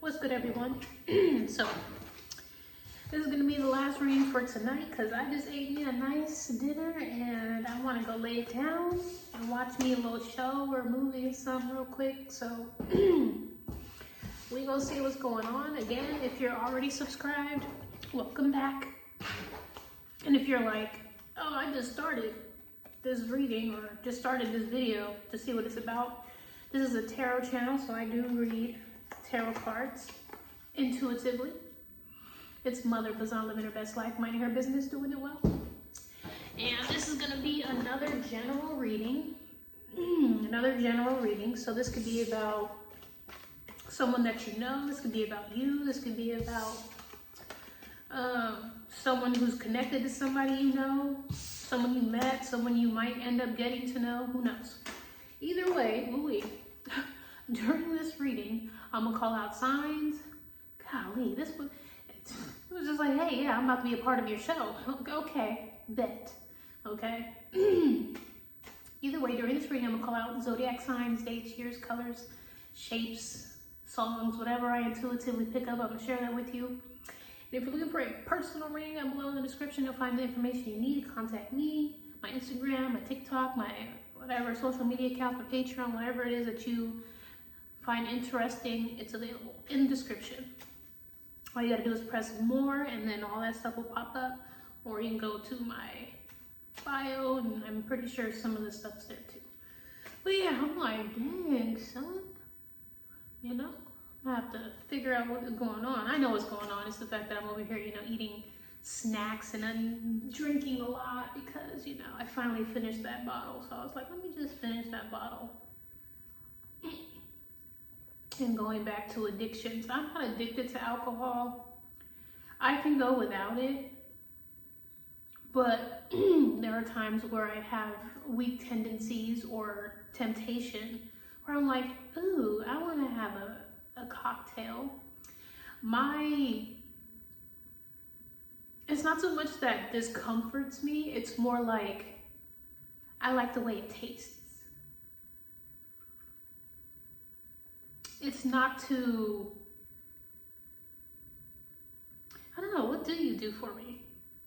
What's good, everyone? So this is gonna be the last reading for tonight because I just ate me a nice dinner and I want to go lay down and watch me a little show or movie or something real quick. So we gonna see what's going on. Again, if you're already subscribed, welcome back. And if you're like, oh, I just started this reading or just started this video to see what it's about, this is a tarot channel, so I do read tarot cards intuitively. It's Mother Bazan living her best life, minding her business, doing it well. And this is going to be another general reading. So this could be about someone that you know. This could be about you. This could be about someone who's connected to somebody you know, someone you met, someone you might end up getting to know. Who knows? Either way, during this reading, I'm gonna call out signs. Golly, it was just like, hey, yeah, I'm about to be a part of your show. Okay, bet. Okay. Either way, during this reading, I'm gonna call out zodiac signs, dates, years, colors, shapes, songs, whatever I intuitively pick up. I'm gonna share that with you. And if you're looking for a personal reading, down below in the description, you'll find the information you need to contact me, my Instagram, my TikTok, my whatever social media accounts, my Patreon, whatever it is that you find interesting, it's available in the description. All you gotta do is press more and then all that stuff will pop up, or you can go to my bio and I'm pretty sure some of the stuff's there too. But yeah, I'm like, dang, son, you know, I have to figure out what's going on. I know what's going on. It's the fact that I'm over here, you know, eating snacks and then drinking a lot because, you know, I finally finished that bottle. So I was like, let me just finish that bottle. And going back to addictions, I'm not addicted to alcohol. I can go without it, but there are times where I have weak tendencies or temptation where I'm like, ooh, I want to have a cocktail. It's not so much that this comforts me, it's more like I like the way it tastes. It's not too, I don't know, what do you do for me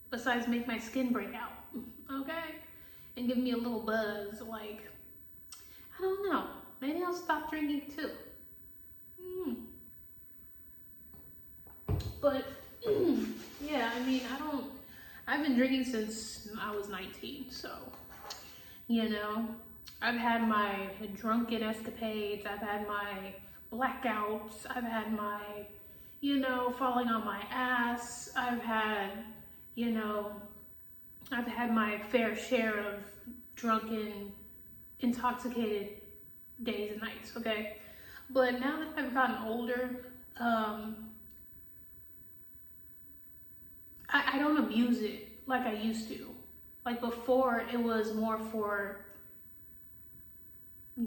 besides make my skin break out, okay? And give me a little buzz, like, I don't know, maybe I'll stop drinking too. But yeah, I mean, I've been drinking since I was 19, so, you know, I've had my drunken escapades, I've had my blackouts, I've had my, you know, falling on my ass, I've had, you know, I've had my fair share of drunken, intoxicated days and nights, okay? But now that I've gotten older, I don't abuse it like I used to. Like before, it was more for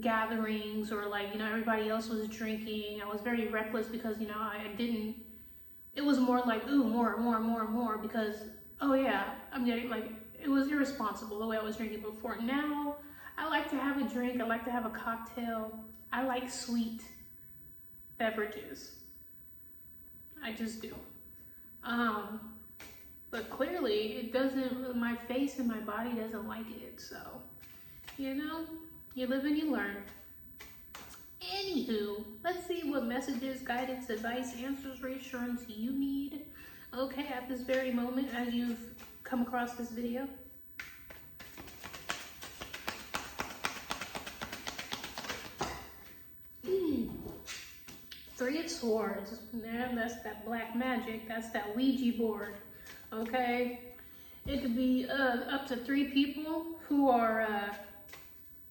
gatherings or like, you know, everybody else was drinking. I was very reckless because, you know, it was more like, ooh, more because, oh yeah, I'm getting like, it was irresponsible the way I was drinking before. Now, I like to have a drink. I like to have a cocktail. I like sweet beverages. I just do. But clearly it doesn't, my face and my body doesn't like it. So, you know, you live and you learn. Anywho, let's see what messages, guidance, advice, answers, reassurance you need. Okay, at this very moment as you've come across this video. Three of Swords. Man, that's that black magic. That's that Ouija board. Okay, it could be up to 3 people who are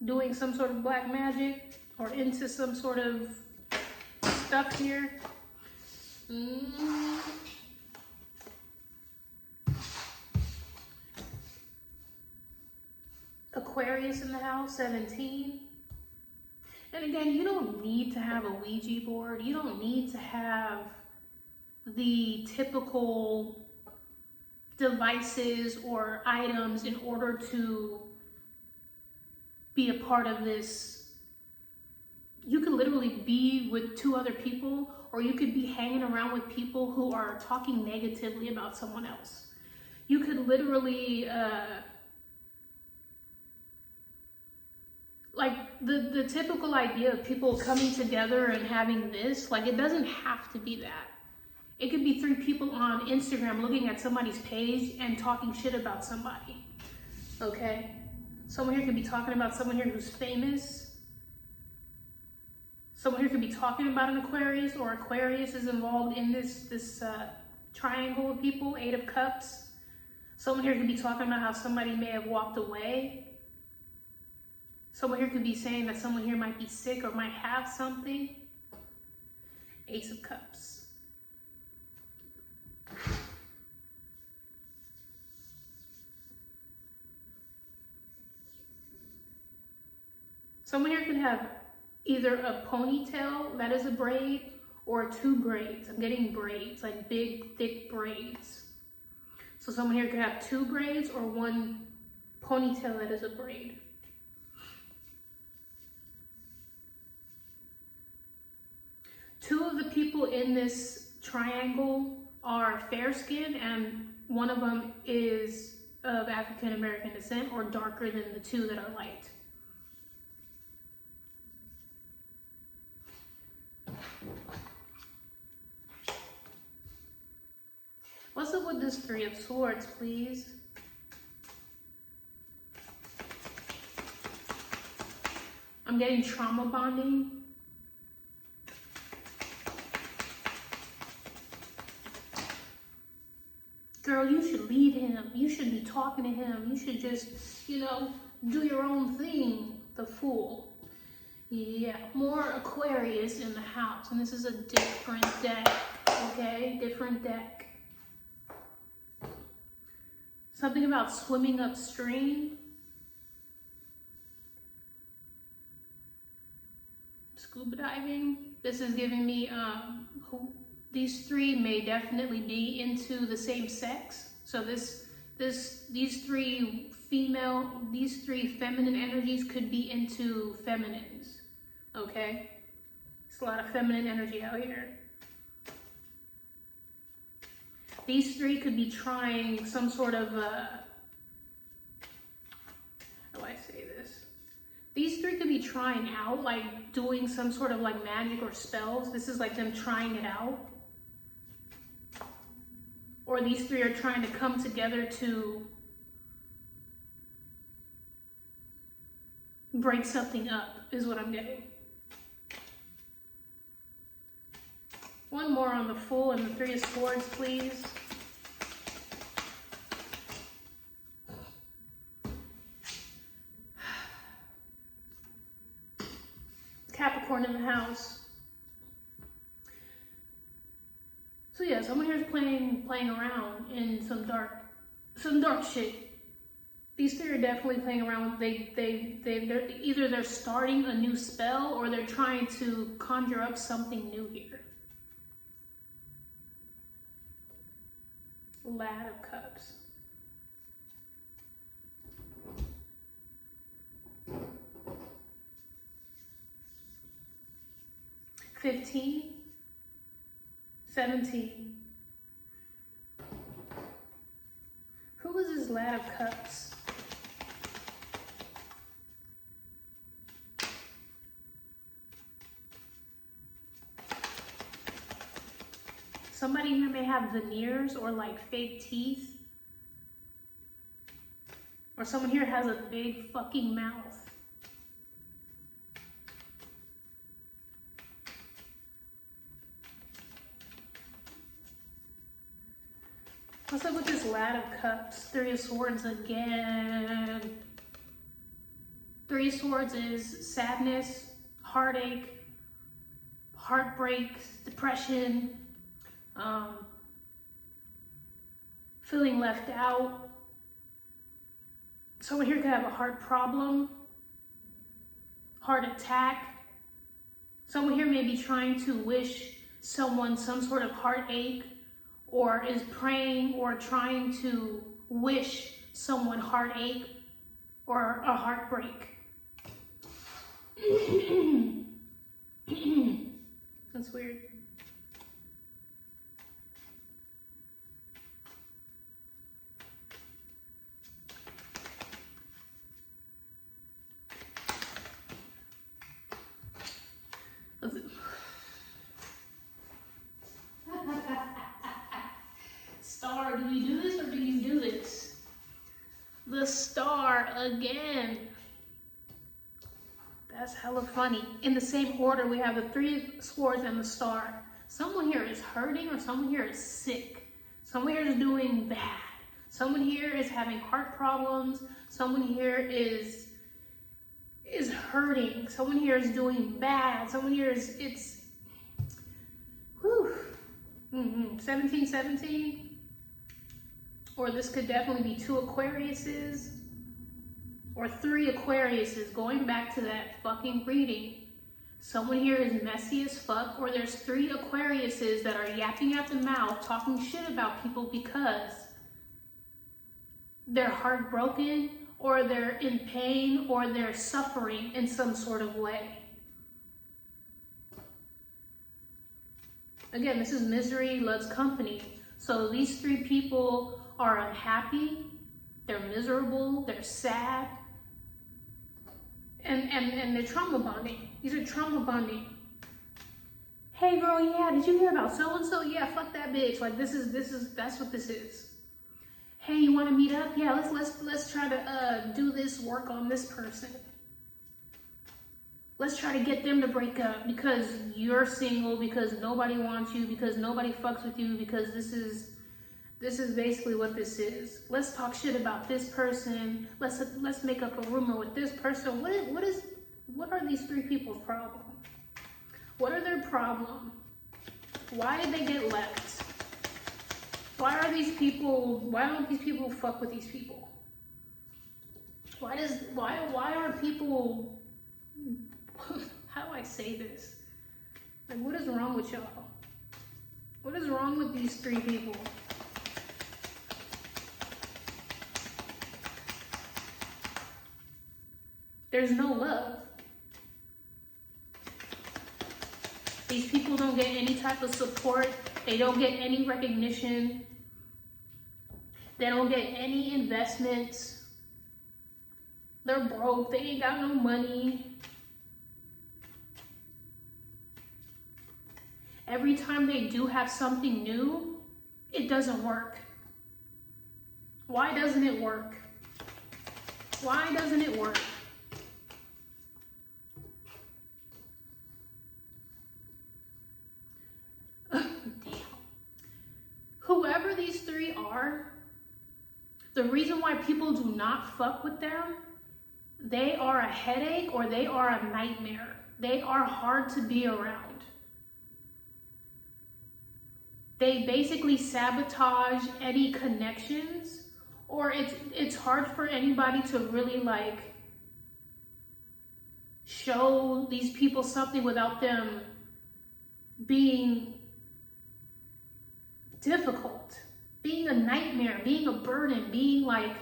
doing some sort of black magic or into some sort of stuff here. Aquarius in the house, 17. And again, you don't need to have a Ouija board. You don't need to have the typical devices or items in order to be a part of this you could literally be with 2 other people, or you could be hanging around with people who are talking negatively about someone else. You could literally, like the typical idea of people coming together and having this, like it doesn't have to be that. It could be 3 people on Instagram looking at somebody's page and talking shit about somebody, okay? Someone here could be talking about someone here who's famous. Someone here could be talking about an Aquarius, or Aquarius is involved in this triangle of people, 8 of Cups. Someone here could be talking about how somebody may have walked away. Someone here could be saying that someone here might be sick or might have something. Ace of Cups. Someone here could have either a ponytail that is a braid, or 2 braids. I'm getting braids, like big, thick braids. So someone here could have 2 braids or 1 ponytail that is a braid. Two of the people in this triangle are fair skinned, and one of them is of African American descent or darker than the 2 that are light. What's up with this 3 of Swords, please? I'm getting trauma bonding. Girl, you should leave him. You should be talking to him. You should just, you know, do your own thing. The Fool. Yeah, more Aquarius in the house. And this is a different deck, okay? Different deck. Something about swimming upstream. Scuba diving. This is giving me, these 3 may definitely be into the same sex. So these 3 feminine energies could be into feminines, okay? There's a lot of feminine energy out here. These 3 could be trying some sort of, how do I say this? These 3 could be trying out, like doing some sort of like magic or spells. This is like them trying it out. Or these 3 are trying to come together to break something up, is what I'm getting. One more on the Fool and the 3 of Swords, please. Capricorn in the house. So yeah, someone here is playing around in some dark shit. These 3 are definitely playing around. They're either starting a new spell, or they're trying to conjure up something new here. Lad of Cups. $15, $17. Who is this Lad of Cups? Somebody here may have veneers or like fake teeth. Or someone here has a big fucking mouth. What's up with this Lad of Cups? 3 of Swords again. 3 of Swords is sadness, heartache, heartbreak, depression, feeling left out. Someone here could have a heart problem, heart attack. Someone here may be trying to wish someone some sort of heartache, or is praying or trying to wish someone heartache or a heartbreak. That's weird. Star, do you do this or do you do this? The star again. That's hella funny. In the same order, we have the 3 of swords and the star. Someone here is hurting or someone here is sick. Someone here is doing bad. Someone here is having heart problems. Someone here is hurting. Someone here is doing bad. Someone here is, whew. 1717. Or this could definitely be 2 Aquariuses. Or 3 Aquariuses, going back to that fucking reading. Someone here is messy as fuck, or there's 3 Aquariuses that are yapping at the mouth, talking shit about people because they're heartbroken, or they're in pain, or they're suffering in some sort of way. Again, this is misery loves company. So these 3 people are unhappy, they're miserable, they're sad, and they're trauma bonding. These are trauma bonding. Hey girl, yeah, did you hear about so-and-so? Yeah, fuck that bitch. Like that's what this is. Hey, you wanna meet up? Yeah, let's try to do this work on this person. Let's try to get them to break up because you're single, because nobody wants you, because nobody fucks with you, because this is basically what this is. Let's talk shit about this person. Let's make up a rumor with this person. What are these 3 people's problem? What are their problem? Why did they get left? Why don't these people fuck with these people? Why are people, how do I say this? Like, what is wrong with y'all? What is wrong with these 3 people? There's no love. These people don't get any type of support. They don't get any recognition. They don't get any investments. They're broke. They ain't got no money. Every time they do have something new, it doesn't work. Why doesn't it work? Why doesn't it work? Whoever these 3 are, the reason why people do not fuck with them, they are a headache or they are a nightmare. They are hard to be around. They basically sabotage any connections, or it's hard for anybody to really like show these people something without them being difficult, being a nightmare, being a burden, being like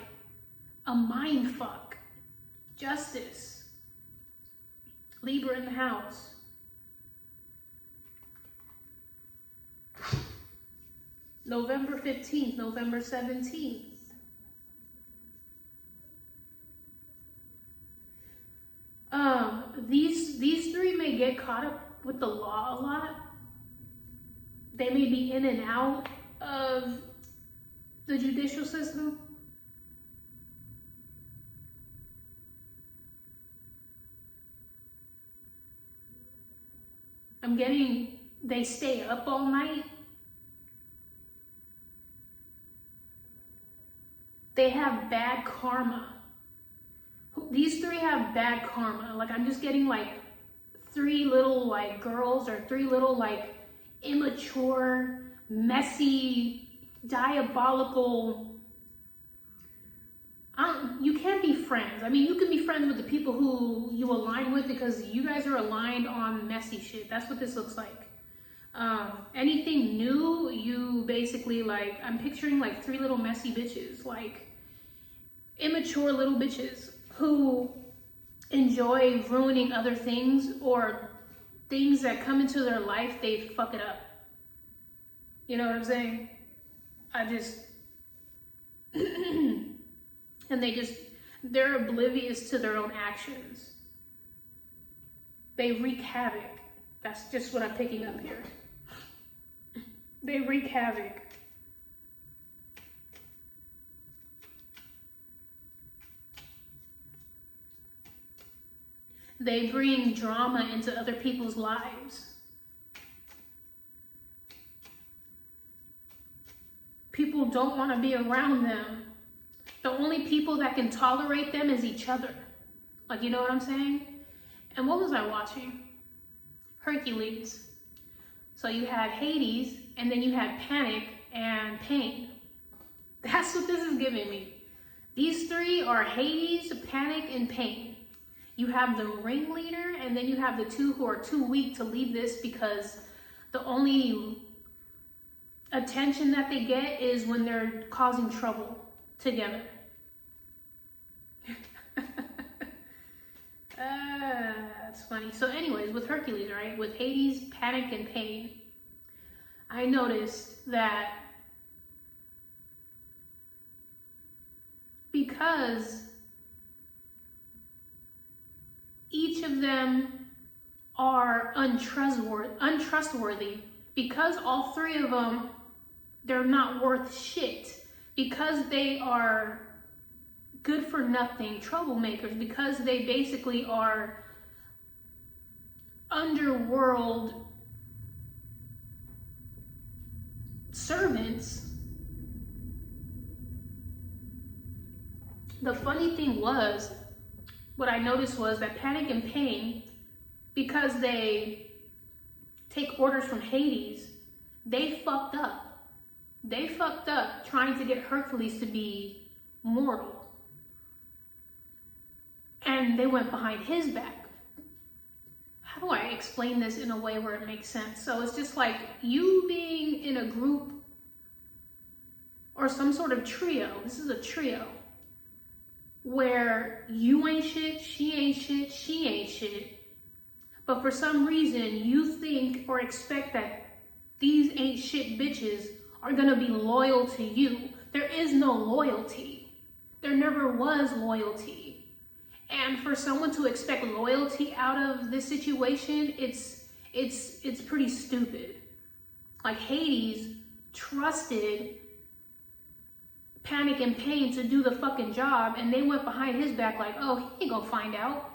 a mind fuck. Justice. Libra in the house. November 15th, November 17th. These 3 may get caught up with the law a lot. They may be in and out of the judicial system. I'm getting, they stay up all night. They have bad karma. These 3 have bad karma. Like, I'm just getting like 3 little like girls or 3 little like immature, messy, diabolical. You can't be friends. I mean, you can be friends with the people who you align with because you guys are aligned on messy shit. That's what this looks like. Anything new, you basically like, I'm picturing like 3 little messy bitches, like immature little bitches who enjoy ruining other things, or things that come into their life, they fuck it up. You know what I'm saying? And they're oblivious to their own actions. They wreak havoc. That's just what I'm picking up here. They wreak havoc. They bring drama into other people's lives. People don't want to be around them. The only people that can tolerate them is each other. Like, you know what I'm saying? And what was I watching? Hercules. So you had Hades, and then you had panic and pain. That's what this is giving me. These three are Hades, panic, and pain. You have the ringleader, and then you have the two who are too weak to leave this because the only attention that they get is when they're causing trouble together. That's funny. So anyways, with Hercules, right? With Hades, panic, and pain, I noticed that because each of them are untrustworthy, because all three of them, they're not worth shit, because they are good for nothing troublemakers, because they basically are underworld servants. The funny thing was, what I noticed was that panic and pain, because they take orders from Hades, they fucked up. They fucked up trying to get Hercules to be mortal. And they went behind his back. How do I explain this in a way where it makes sense? So it's just like you being in a group or some sort of trio. This is a trio where you ain't shit, she ain't shit, she ain't shit. But for some reason, you think or expect that these ain't shit bitches are gonna be loyal to you. There is no loyalty. There never was loyalty. And for someone to expect loyalty out of this situation, it's pretty stupid. Like Hades trusted panic and pain to do the fucking job, and they went behind his back like, oh, he ain't gonna find out.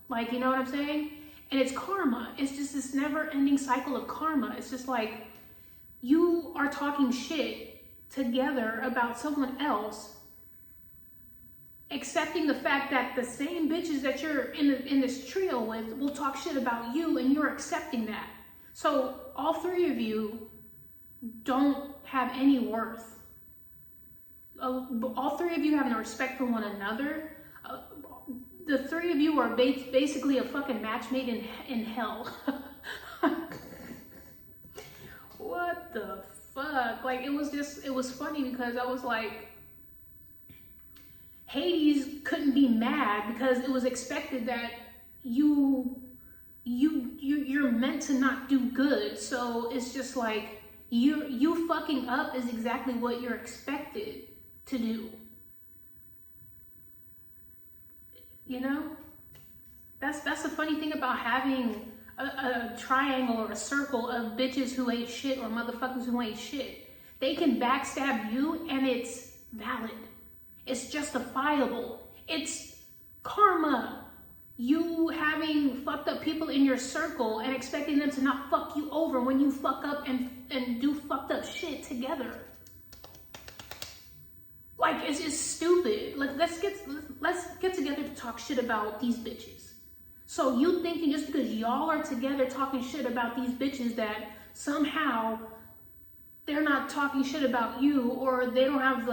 Like, you know what I'm saying? And it's karma. It's just this never-ending cycle of karma. It's just like, you are talking shit together about someone else, accepting the fact that the same bitches that you're in this trio with will talk shit about you, and you're accepting that. So all three of you don't have any worth. All three of you have no respect for one another. The three of you are basically a fucking match made in hell. What the fuck? Like, it was funny because I was like, Hades couldn't be mad because it was expected that you're meant to not do good. So it's just like, you fucking up is exactly what you're expected to do. You know? That's the funny thing about having a triangle or a circle of bitches who ain't shit or motherfuckers who ain't shit. They can backstab you and it's valid. It's justifiable. It's karma. You having fucked up people in your circle and expecting them to not fuck you over when you fuck up and do fucked up shit together. Like, it's just stupid. Like, let's get together to talk shit about these bitches. So you thinking just because y'all are together talking shit about these bitches that somehow they're not talking shit about you, or they don't have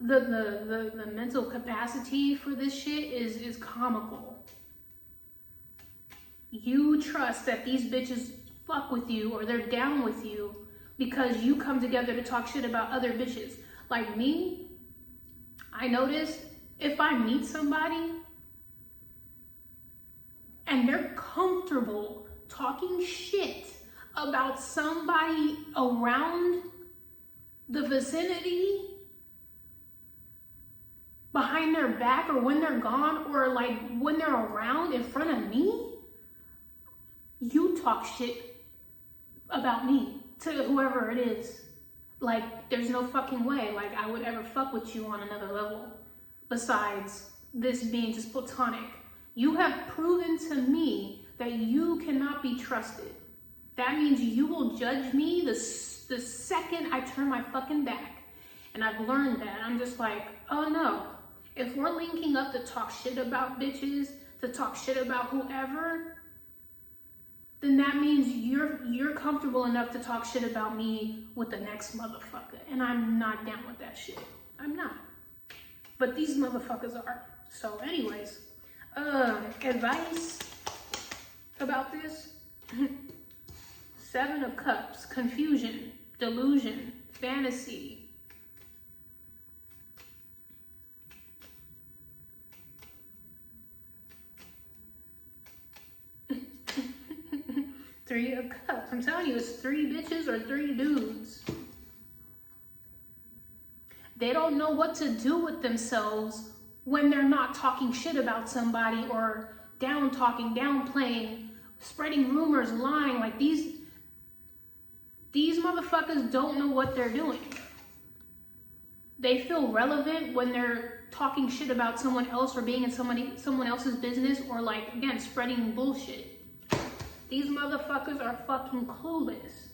the mental capacity for this shit is comical. You trust that these bitches fuck with you or they're down with you because you come together to talk shit about other bitches. Like me, I noticed if I meet somebody and they're comfortable talking shit about somebody around the vicinity, behind their back, or when they're gone, or like when they're around in front of me, you talk shit about me to whoever it is. Like, there's no fucking way like I would ever fuck with you on another level besides this being just platonic. You have proven to me that you cannot be trusted. That means you will judge me the second I turn my fucking back. And I've learned that. I'm just like, oh no. If we're linking up to talk shit about bitches, to talk shit about whoever, then that means you're comfortable enough to talk shit about me with the next motherfucker. And I'm not down with that shit. I'm not. But these motherfuckers are. So anyways, advice about this. 7 of Cups, confusion, delusion, fantasy. Three of Cups. I'm telling you, it's 3 bitches or 3 dudes. They don't know what to do with themselves when they're not talking shit about somebody or down talking, downplaying, spreading rumors, lying. Like these motherfuckers don't know what they're doing. They feel relevant when they're talking shit about someone else or being in someone else's business, or like, again, spreading bullshit. These motherfuckers are fucking clueless.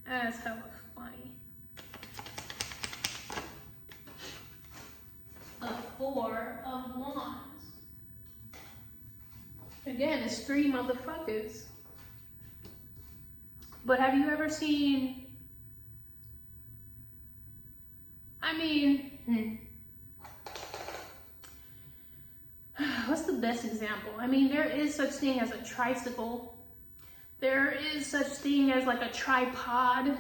That's hella funny. A 4 of Wands. Again, it's 3 motherfuckers. But have you ever seen, what's the best example? There is such thing as a tricycle. There is such thing as like a tripod.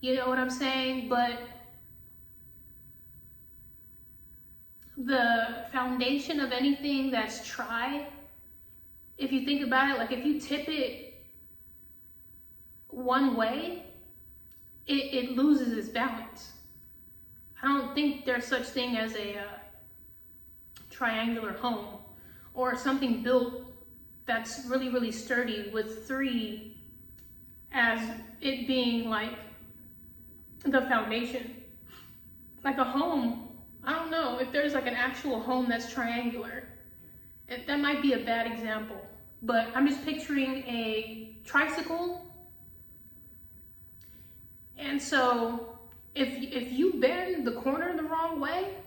You know what I'm saying? But the foundation of anything that's if you think about it, like if you tip it one way, it loses its balance. I don't think there's such thing as a triangular home or something built that's really, really sturdy with 3 as it being like the foundation. Like a home, I don't know if there's like an actual home that's triangular. That might be a bad example, but I'm just picturing a tricycle. And so if you bend the corner the wrong way,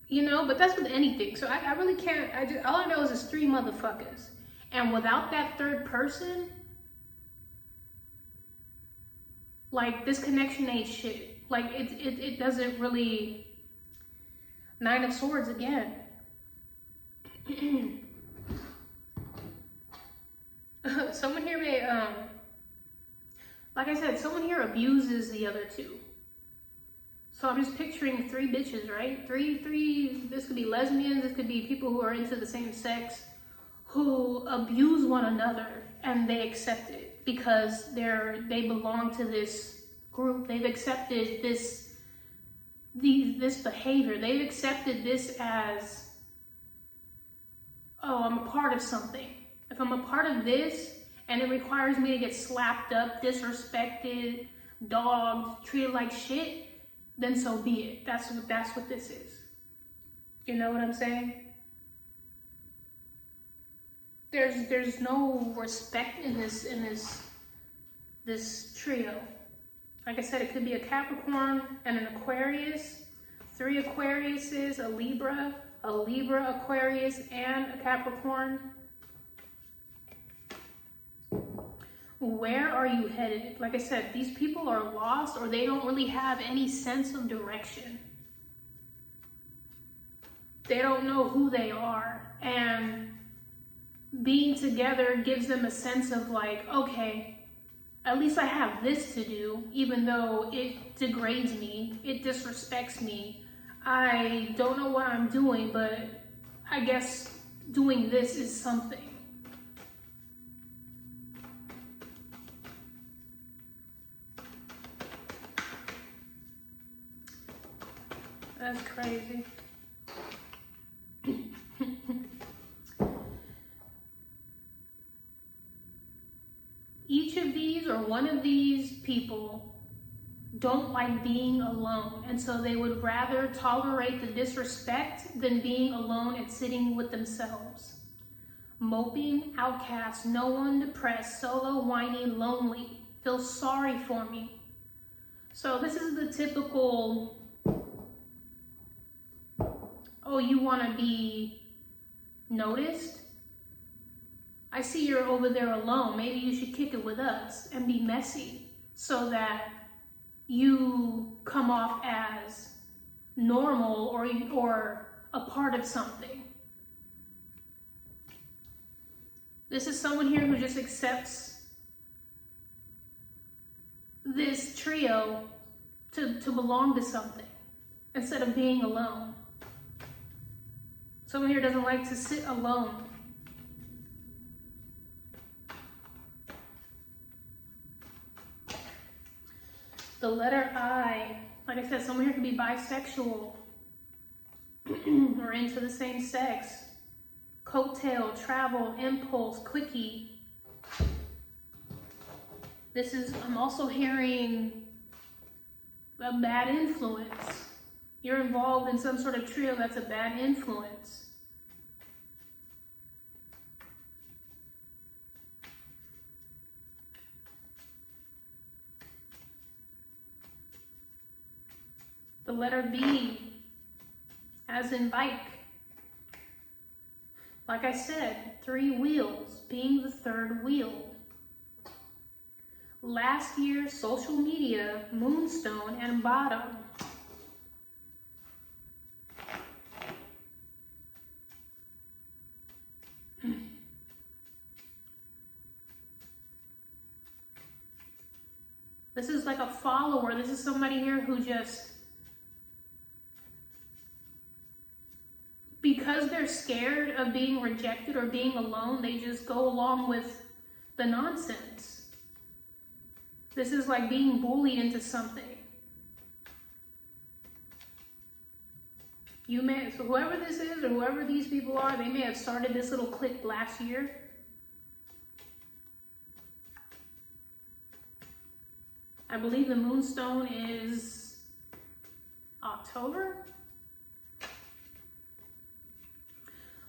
but that's with anything. So I really can't, all I know is it's 3 motherfuckers. And without that third person, like this connection ain't shit. Like it doesn't really, 9 of Swords again. Someone here may, like I said, someone here abuses the other 2. So I'm just picturing 3 bitches, right? Three, this could be lesbians, this could be people who are into the same sex, who abuse one another, and they accept it because they belong to this group. They've accepted this behavior. They've accepted this as, oh, I'm a part of something. If I'm a part of this and it requires me to get slapped up, disrespected, dogged, treated like shit, then so be it. That's what this is. You know what I'm saying? There's no respect in this trio. Like I said, it could be a Capricorn and an Aquarius, 3 Aquariuses, a Libra, Aquarius, and a Capricorn. Where are you headed? Like I said, these people are lost, or they don't really have any sense of direction. They don't know who they are, and being together gives them a sense of like, okay, at least I have this to do, even though it degrades me, it disrespects me, I don't know what I'm doing, but I guess doing this is something. That's crazy. Each of these or one of these people don't like being alone, and so they would rather tolerate the disrespect than being alone and sitting with themselves. Moping, outcast, no one, depressed, solo, whiny, lonely, feel sorry for me. So this is the typical, oh, you want to be noticed? I see you're over there alone. Maybe you should kick it with us and be messy so that you come off as normal or a part of something. This is someone here who just accepts this trio to belong to something instead of being alone. Someone here doesn't like to sit alone. The letter I, like I said, someone here could be bisexual or into the same sex. Coattail, travel, impulse, quickie. This is, I'm also hearing a bad influence. You're involved in some sort of trio that's a bad influence. The letter B, as in bike. Like I said, 3 wheels, being the 3rd wheel. Last year, social media, moonstone, and bottom. This is like a follower. This is somebody here who just, because they're scared of being rejected or being alone, they just go along with the nonsense. This is like being bullied into something. You may, so whoever this is or whoever these people are, they may have started this little clique last year. I believe the moonstone is October.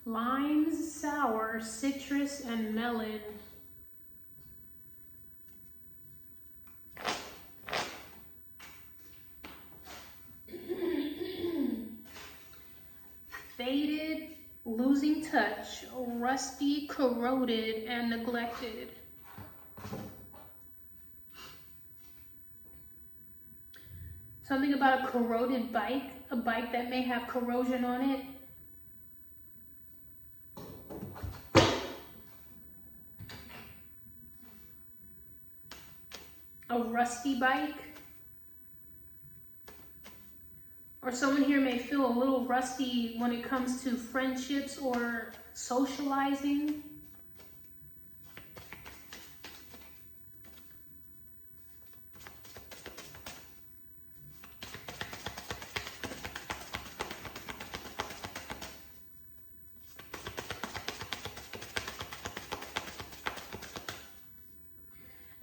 Limes, sour, citrus, and melon. Faded, losing touch, rusty, corroded, and neglected. Something about a corroded bike, a bike that may have corrosion on it. A rusty bike. Or someone here may feel a little rusty when it comes to friendships or socializing.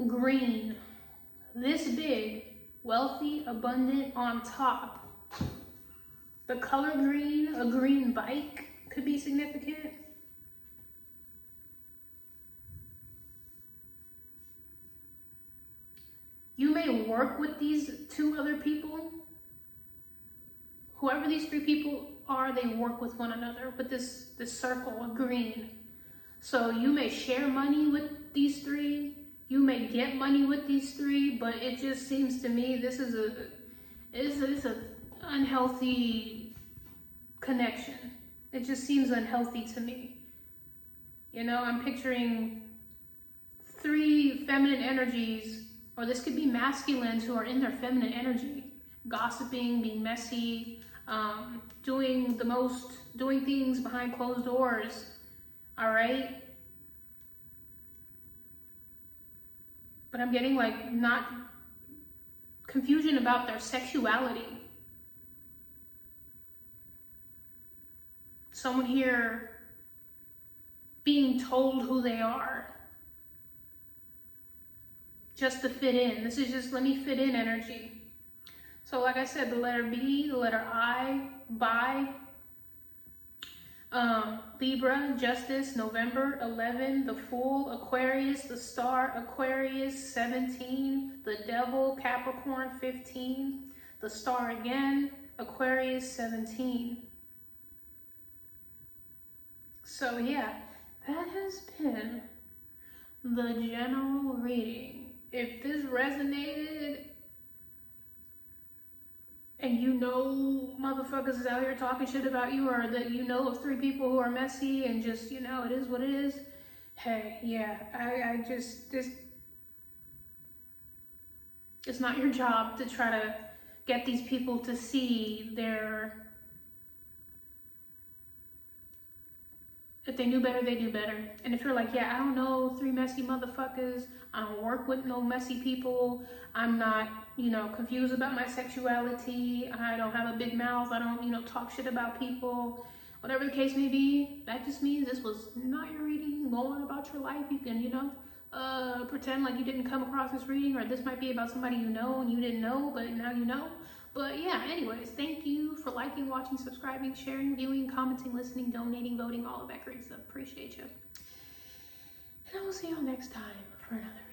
Green, this big, wealthy, abundant, on top. The color green, a green bike could be significant. You may work with these 2 other people. Whoever these 3 people are, they work with one another, but this circle of green. So you may share money with these 3. You may get money with these 3, but it just seems to me this is a unhealthy connection. It just seems unhealthy to me. You know, I'm picturing 3 feminine energies, or this could be masculines who are in their feminine energy, gossiping, being messy, doing things behind closed doors, all right? But I'm getting like not confusion about their sexuality. Someone here being told who they are just to fit in. This is just let me fit in energy. So like I said, the letter B, the letter I, bi, Libra, Justice, November, 11, the Fool, Aquarius, the Star, Aquarius, 17, the Devil, Capricorn, 15, the Star again, Aquarius, 17. So yeah, that has been the general reading. If this resonated, and you know motherfuckers is out here talking shit about you, or that you know of 3 people who are messy and just, you know, it is what it is. Hey, yeah, I just, it's not your job to try to get these people to see their, if they knew better, they do better. And if you're like, yeah, I don't know 3 messy motherfuckers, I don't work with no messy people, I'm not, you know, confused about my sexuality, I don't have a big mouth, I don't, you know, talk shit about people, whatever the case may be, that just means this was not your reading. Go on about your life. You can, you know, pretend like you didn't come across this reading, or this might be about somebody you know and you didn't know, but now you know. But yeah, anyways, thank you for liking, watching, subscribing, sharing, viewing, commenting, listening, donating, voting, all of that great stuff. Appreciate you. And I will see y'all next time for another